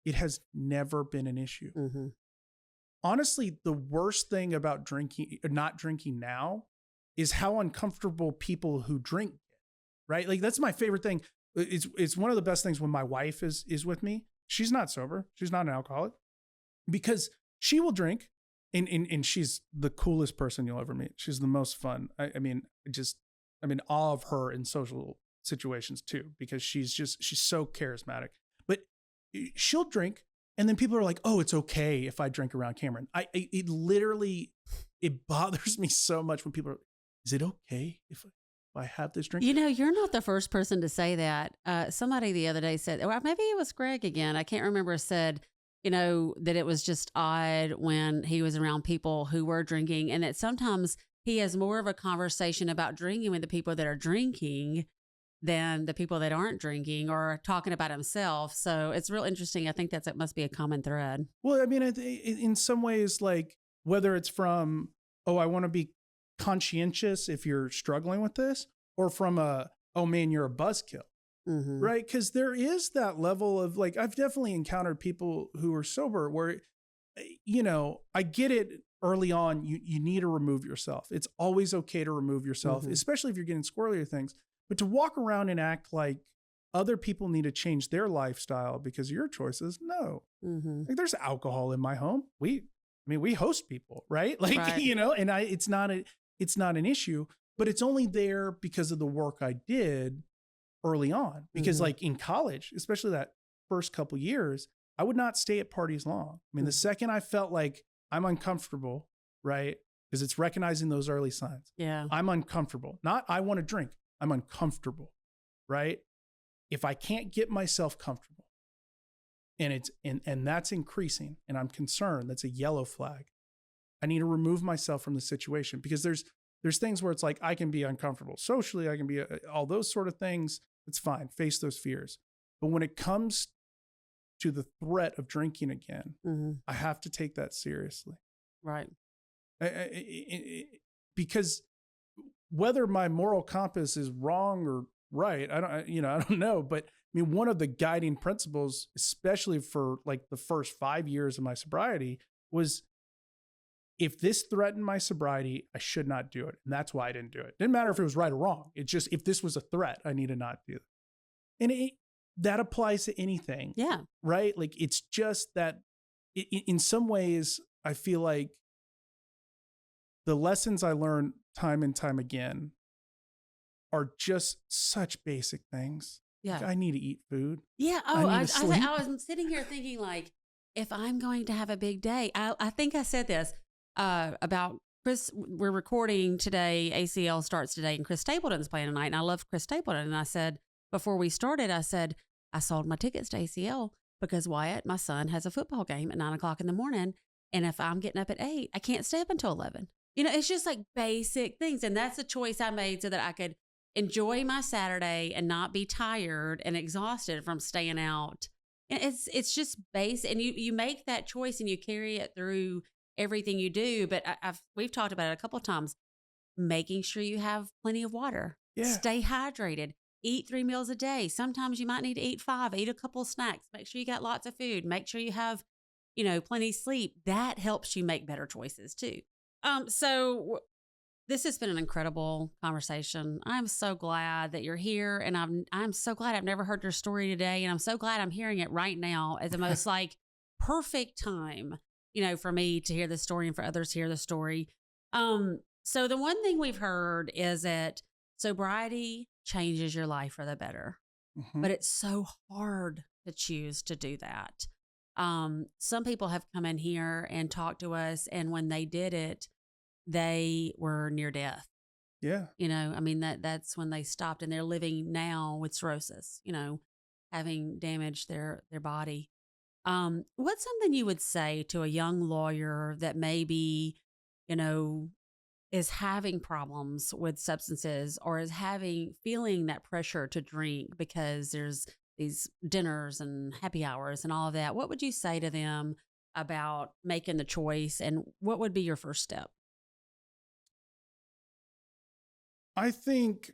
It has never been an issue. Mm-hmm. Honestly, the worst thing about not drinking now, is how uncomfortable people who drink get, right? Like, that's my favorite thing. It's one of the best things when my wife is with me. She's not sober. She's not an alcoholic, because she will drink, and she's the coolest person you'll ever meet. She's the most fun. I'm in awe of her in social situations too, because she's so charismatic. But she'll drink, and then people are like, "Oh, it's okay if I drink around Cameron." It literally bothers me so much when people are, "Is it okay if I have this drink?" You're not the first person to say that. Somebody the other day said, or maybe it was Greg again, I can't remember, said, that it was just odd when he was around people who were drinking, and that sometimes he has more of a conversation about drinking with the people that are drinking than the people that aren't drinking, or talking about himself. So it's real interesting. I think it must be a common thread. Well, I mean, in some ways, like, whether it's from, oh, I want to be conscientious if you're struggling with this, or from oh man, you're a buzzkill. Mm-hmm. Right? Because there is that level of, like, I've definitely encountered people who are sober where, I get it early on, you need to remove yourself. It's always okay to remove yourself, especially if you're getting squirrelier things. But to walk around and act like other people need to change their lifestyle because of your choices, no. Mm-hmm. Like, there's alcohol in my home. We host people, right? Like, right. And it's not an issue, but it's only there because of the work I did early on. Because like in college, especially that first couple years, I would not stay at parties long. I mean, the second I felt like I'm uncomfortable, right? Because it's recognizing those early signs. Yeah. I'm uncomfortable. Not I want to drink. I'm uncomfortable, right? If I can't get myself comfortable and it's and that's increasing and I'm concerned, that's a yellow flag. I need to remove myself from the situation, because there's things where it's like I can be uncomfortable socially, I can be all those sort of things. It's fine. Face those fears. But when it comes to the threat of drinking again, I have to take that seriously. Right. Because whether my moral compass is wrong or right, I don't know. But I mean, one of the guiding principles, especially for like the first 5 years of my sobriety, was if this threatened my sobriety, I should not do it. And that's why I didn't do it. Didn't matter if it was right or wrong. It's just, if this was a threat, I need to not do it. And that applies to anything. Yeah. Right? Like, it's just that in some ways, I feel like the lessons I learned time and time again are just such basic things. Yeah. Like, I need to eat food. Yeah. Oh, I was sitting here thinking, like, if I'm going to have a big day, I think I said this about Chris. We're recording today. ACL starts today, and Chris Stapleton's playing tonight. And I love Chris Stapleton. And I said, before we started, I said, I sold my tickets to ACL because Wyatt, my son, has a football game at 9:00 in the morning. And if I'm getting up at 8, I can't stay up until 11. You know, it's just like basic things. And that's a choice I made so that I could enjoy my Saturday and not be tired and exhausted from staying out. And it's just basic. And you make that choice and you carry it through everything you do. But we've talked about it a couple of times, making sure you have plenty of water. Yeah. Stay hydrated. Eat 3 meals a day. Sometimes you might need to eat 5. Eat a couple of snacks. Make sure you got lots of food. Make sure you have, plenty of sleep. That helps you make better choices too. So this has been an incredible conversation. I'm so glad that you're here, and I'm so glad I've never heard your story today, and I'm so glad I'm hearing it right now as the most like perfect time, for me to hear the story and for others to hear the story. So the one thing we've heard is that sobriety changes your life for the better, but it's so hard to choose to do that. Some people have come in here and talked to us, and when they did it, they were near death. Yeah. That's when they stopped, and they're living now with cirrhosis, having damaged their body. What's something you would say to a young lawyer that maybe, is having problems with substances or is feeling that pressure to drink because there's these dinners and happy hours and all of that? What would you say to them about making the choice, and what would be your first step? I think,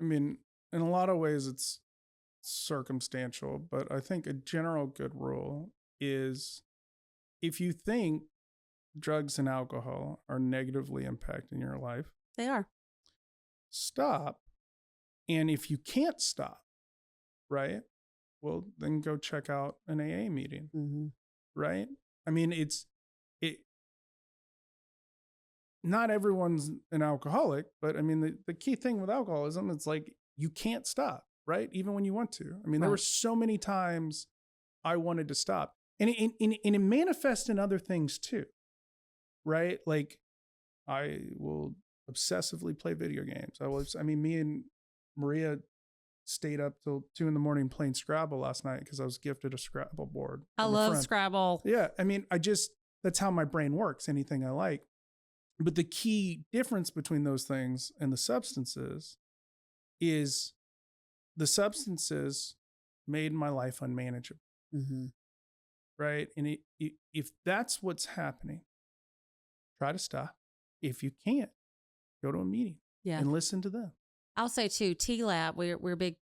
in a lot of ways it's circumstantial, but I think a general good rule is if you think drugs and alcohol are negatively impacting your life, they are. Stop. And if you can't stop, right? Well, then go check out an AA meeting, right? Not everyone's an alcoholic, but the key thing with alcoholism, it's like you can't stop, right? Even when you want to. There were so many times I wanted to stop, and it manifests in other things too, right? Like I will obsessively play video games. Me and Maria stayed up till 2 a.m. playing Scrabble last night because I was gifted a Scrabble board. I love Scrabble. Yeah. That's how my brain works. Anything I like. But the key difference between those things and the substances is the substances made my life unmanageable. Right. And if that's what's happening, try to stop. If you can't, go to a meeting and listen to them. I'll say too, TLAP, we're big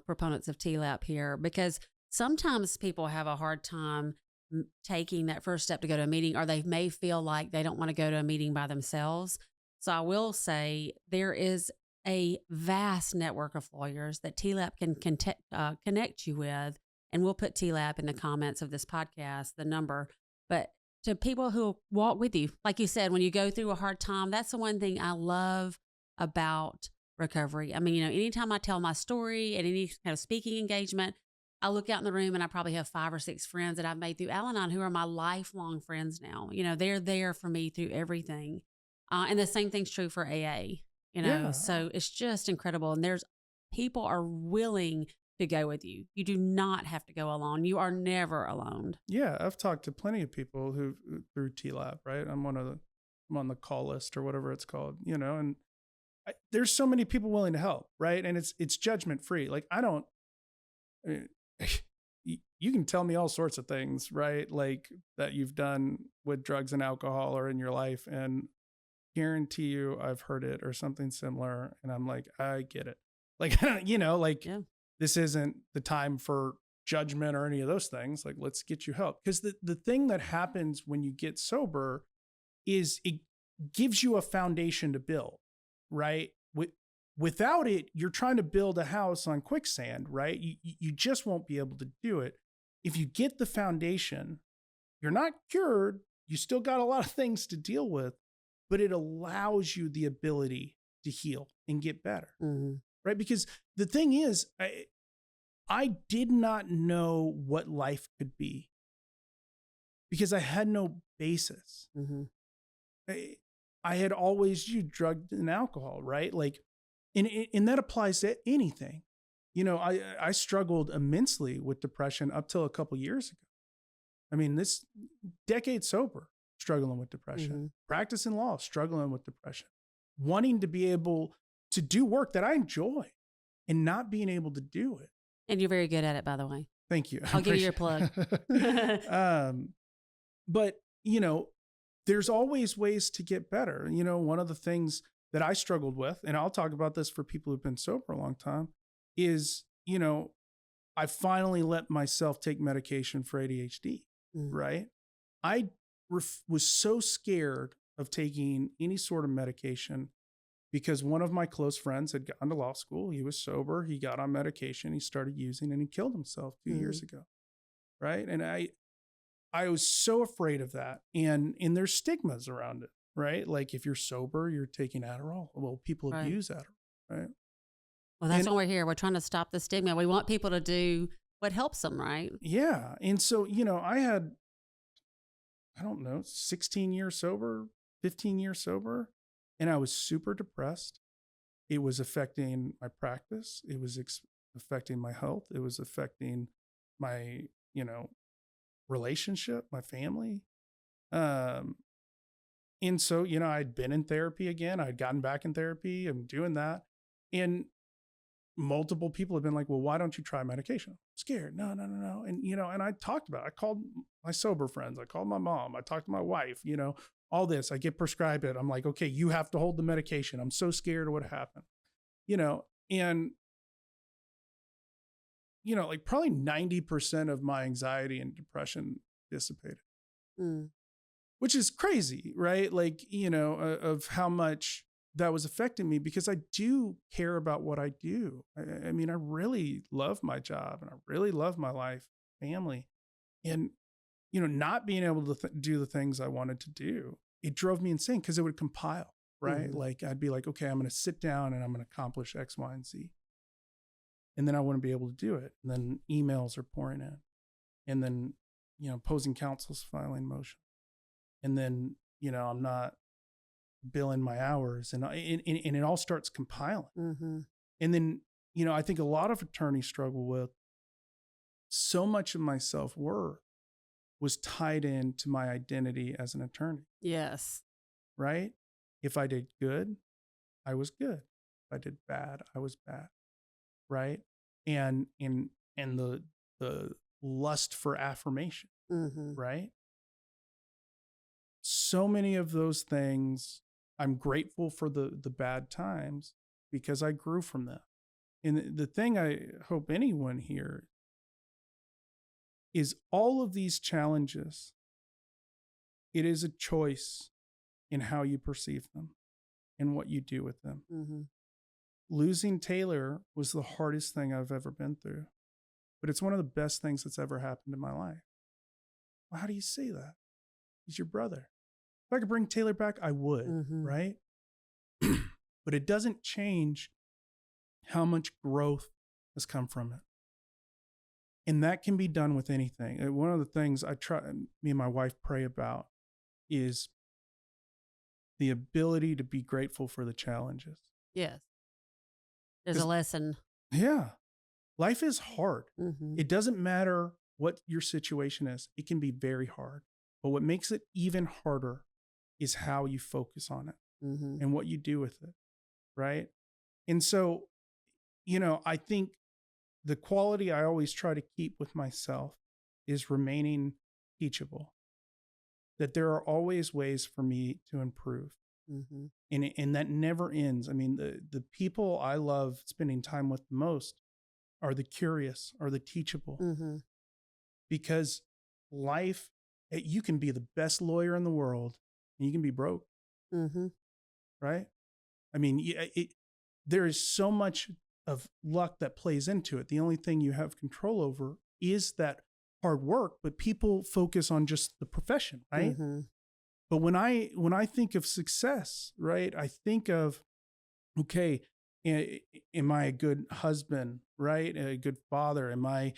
proponents of TLAP here, because sometimes people have a hard time taking that first step to go to a meeting, or they may feel like they don't want to go to a meeting by themselves. So I will say there is a vast network of lawyers that TLAP can connect you with, and we'll put TLAP in the comments of this podcast, the number. But to people who walk with you, like you said, when you go through a hard time, that's the one thing I love about recovery. Anytime I tell my story at any kind of speaking engagement, I look out in the room and I probably have 5 or 6 friends that I've made through Al-Anon who are my lifelong friends now. You know, they're there for me through everything. And the same thing's true for AA, you know, Yeah. so it's just incredible. And people are willing to go with you. You do not have to go alone. You are never alone. Yeah, I've talked to plenty of people who through TLAB, right? I'm on the call list or whatever it's called, you know, and there's so many people willing to help, right? And it's judgment free. Like I mean, you can tell me all sorts of things, right? Like that you've done with drugs and alcohol or in your life, and guarantee you I've heard it or something similar, and I'm like, I get it. Like, you know, like Yeah. this isn't the time for judgment or any of those things. Like, let's get you help. Because the thing that happens when you get sober is it gives you a foundation to build, right? Without it, you're trying to build a house on quicksand, right? You just won't be able to do it. If you get the foundation, you're not cured. You still got a lot of things to deal with, but it allows you the ability to heal and get better, right? Because the thing is, I did not know what life could be because I had no basis. I had always used drugs and alcohol, right? Like, and that applies to anything. You know, I struggled immensely with depression up till a couple years ago. I mean, this decade sober, struggling with depression, practicing law, struggling with depression, wanting to be able to do work that I enjoy and not being able to do it. And you're very good at it, by the way. Thank you. I'll give you your plug. But, you know, there's always ways to get better. You know, one of the things that I struggled with, and I'll talk about this for people who've been sober a long time, is, you know, I finally let myself take medication for ADHD, right? I was so scared of taking any sort of medication because one of my close friends had gone to law school. He was sober. He got on medication. He started using and he killed himself 2 years ago, right? And I was so afraid of that. And there's stigmas around it, right? Like if you're sober, you're taking Adderall. Well, people abuse Adderall, right? Well, that's why we're here. We're trying to stop the stigma. We want people to do what helps them, right? Yeah. And so, you know, I had, I don't know, 16 years sober, 15 years sober, and I was super depressed. It was affecting my practice. It was affecting my health. It was affecting my, you know, relationship, my family. And so, you know, I'd been in therapy again. I'd gotten back in therapy. I'm doing that. And multiple people have been like, well, why don't you try medication? I'm scared. No. And, you know, and I talked about it. I called my sober friends. I called my mom. I talked to my wife, you know, all this. I get prescribed it. I'm like, okay, you have to hold the medication. I'm so scared of what happened, you know, and, you know, like probably 90% of my anxiety and depression dissipated, which is crazy, right? Like, you know, of how much that was affecting me because I do care about what I do. I mean, I really love my job and I really love my life, family, and, you know, not being able to do the things I wanted to do, it drove me insane because it would compile, right? Like I'd be like, okay, I'm going to sit down and I'm going to accomplish X, Y, and Z. And then I wouldn't be able to do it. And then emails are pouring in. And then, you know, opposing counsel's filing motion. And then, you know, I'm not billing my hours and it all starts compiling. And then, you know, I think a lot of attorneys struggle with so much of my self-worth was tied into my identity as an attorney. Yes. Right? If I did good, I was good. If I did bad, I was bad. Right? And the lust for affirmation. Right? So many of those things, I'm grateful for the bad times because I grew from them. And the thing I hope anyone here is all of these challenges, it is a choice in how you perceive them and what you do with them. Losing Taylor was the hardest thing I've ever been through, but it's one of the best things that's ever happened in my life. Well, how do you say that? He's your brother. If I could bring Taylor back, I would, right? But it doesn't change how much growth has come from it. And that can be done with anything. And one of the things me and my wife pray about is the ability to be grateful for the challenges. Yes. There's a lesson. Yeah. Life is hard. Mm-hmm. It doesn't matter what your situation is. It can be very hard. But what makes it even harder is how you focus on it and what you do with it. Right. And so, I think the quality I always try to keep with myself is remaining teachable, that there are always ways for me to improve. And that never ends. I mean, the people I love spending time with the most are the curious, are the teachable, because life, you can be the best lawyer in the world and you can be broke. Right. I mean, there is so much of luck that plays into it. The only thing you have control over is that hard work, but people focus on just the profession, right? But when I think of success, right, I think of, okay, am I a good husband, right? A good father? Am I,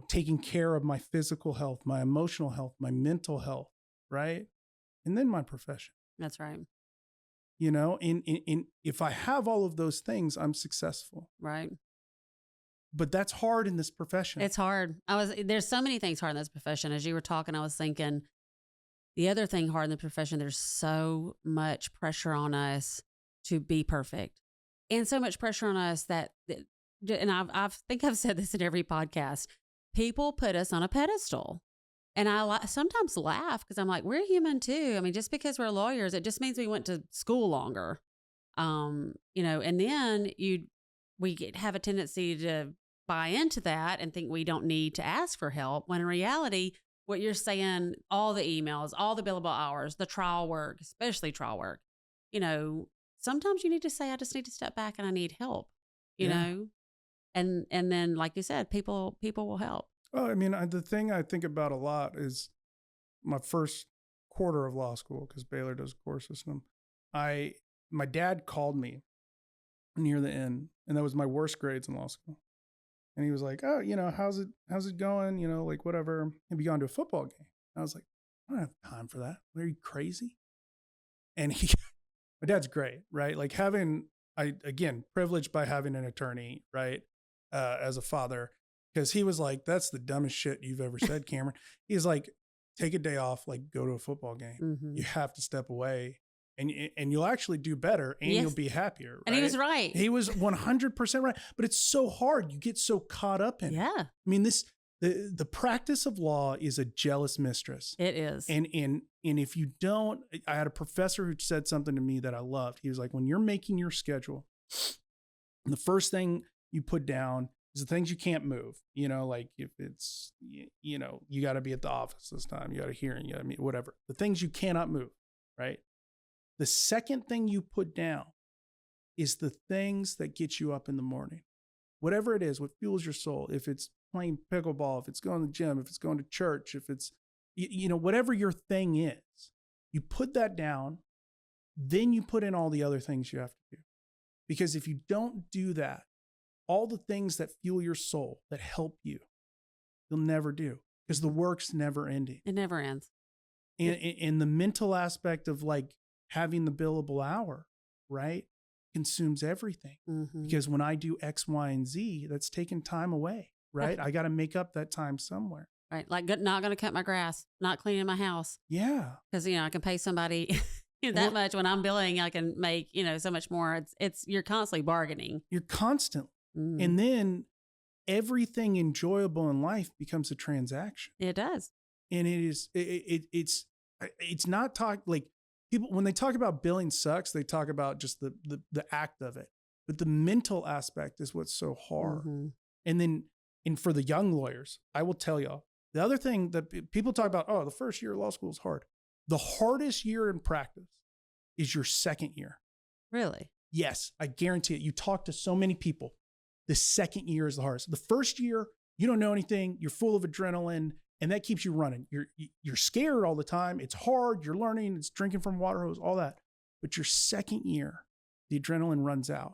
taking care of my physical health, my emotional health, my mental health, right? And then my profession. That's right. And if I have all of those things, I'm successful. Right. But that's hard in this profession. It's hard. There's so many things hard in this profession. As you were talking, I was thinking the other thing hard in the profession, there's so much pressure on us to be perfect, and so much pressure on us that, and I think I've said this in every podcast, people put us on a pedestal. And I sometimes laugh because I'm like, we're human too. I mean, just because we're lawyers, it just means we went to school longer. And then we have a tendency to buy into that and think we don't need to ask for help. When in reality, what you're saying, all the emails, all the billable hours, the trial work, especially trial work, sometimes you need to say, I just need to step back and I need help, you know? And then, like you said, people will help. Well, I mean, the thing I think about a lot is my first quarter of law school, because Baylor does a core system. My dad called me near the end, and that was my worst grades in law school. And he was like, "Oh, how's it going? Like whatever. Have you gone to a football game?" And I was like, "I don't have time for that. Are you crazy?" And my dad's great, right? Like privileged by having an attorney, right? As a father. Because he was like, "That's the dumbest shit you've ever said, Cameron." He's like, "Take a day off, like go to a football game. You have to step away and you'll actually do better and you'll be happier." Right? And he was right. He was 100% right. But it's so hard. You get so caught up in it. I mean, the practice of law is a jealous mistress. It is. And if you don't, I had a professor who said something to me that I loved. He was like, when you're making your schedule, the first thing you put down is the things you can't move, like if it's, you got to be at the office this time, you got a hearing, whatever. The things you cannot move, right? The second thing you put down is the things that get you up in the morning. Whatever it is, what fuels your soul. If it's playing pickleball, if it's going to the gym, if it's going to church, if it's, whatever your thing is, you put that down, then you put in all the other things you have to do. Because if you don't do that, all the things that fuel your soul, that help you, you'll never do, because the work's never ending. It never ends. And the mental aspect of like having the billable hour, right, consumes everything. Because when I do X, Y, and Z, that's taking time away, right? I got to make up that time somewhere. Right. Like not going to cut my grass, not cleaning my house. Yeah. Because, I can pay somebody that much. When I'm billing, I can make, so much more. You're constantly bargaining. You're constantly. And then everything enjoyable in life becomes a transaction. It does. And it's not like people, when they talk about billing sucks, they talk about just the act of it. But the mental aspect is what's so hard. And for the young lawyers, I will tell y'all, the other thing that people talk about, the first year of law school is hard. The hardest year in practice is your second year. Really? Yes, I guarantee it. You talk to so many people. The second year is the hardest. The first year, you don't know anything. You're full of adrenaline, and that keeps you running. You're scared all the time. It's hard. You're learning. It's drinking from water hose, all that. But your second year, the adrenaline runs out.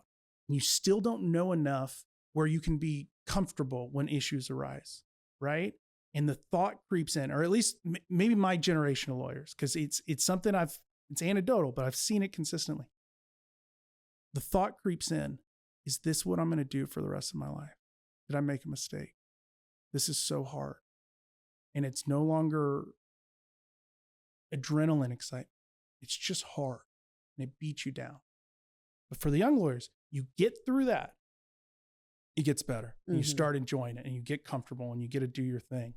And you still don't know enough where you can be comfortable when issues arise, right? And the thought creeps in, or at least maybe my generation of lawyers, because it's something it's anecdotal, but I've seen it consistently. The thought creeps in, is this what I'm going to do for the rest of my life? Did I make a mistake? This is so hard. And it's no longer adrenaline excitement. It's just hard and it beats you down. But for the young lawyers, you get through that, it gets better. And you start enjoying it and you get comfortable and you get to do your thing.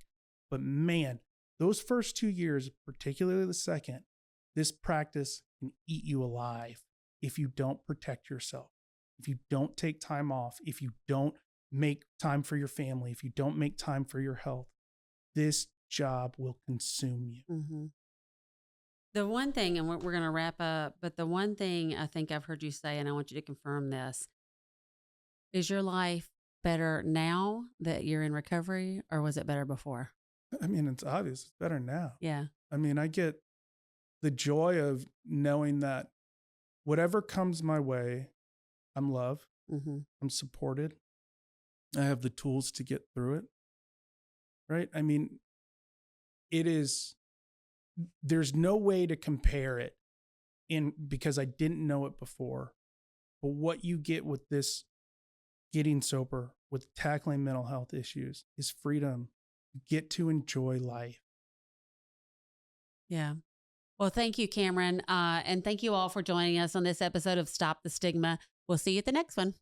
But man, those first 2 years, particularly the second, this practice can eat you alive if you don't protect yourself, if you don't take time off, if you don't make time for your family, if you don't make time for your health. This job will consume you. Mm-hmm. The one thing, and we're going to wrap up, but the one thing I think I've heard you say, and I want you to confirm this, is your life better now that you're in recovery, or was it better before? I mean, it's obvious. It's better now. Yeah. I mean, I get the joy of knowing that whatever comes my way, I'm loved. Mm-hmm. I'm supported. I have the tools to get through it. Right? I mean, there's no way to compare it because I didn't know it before. But what you get with this getting sober, with tackling mental health issues, is freedom. You get to enjoy life. Yeah. Well, thank you, Cameron. And thank you all for joining us on this episode of Stop the Stigma. We'll see you at the next one.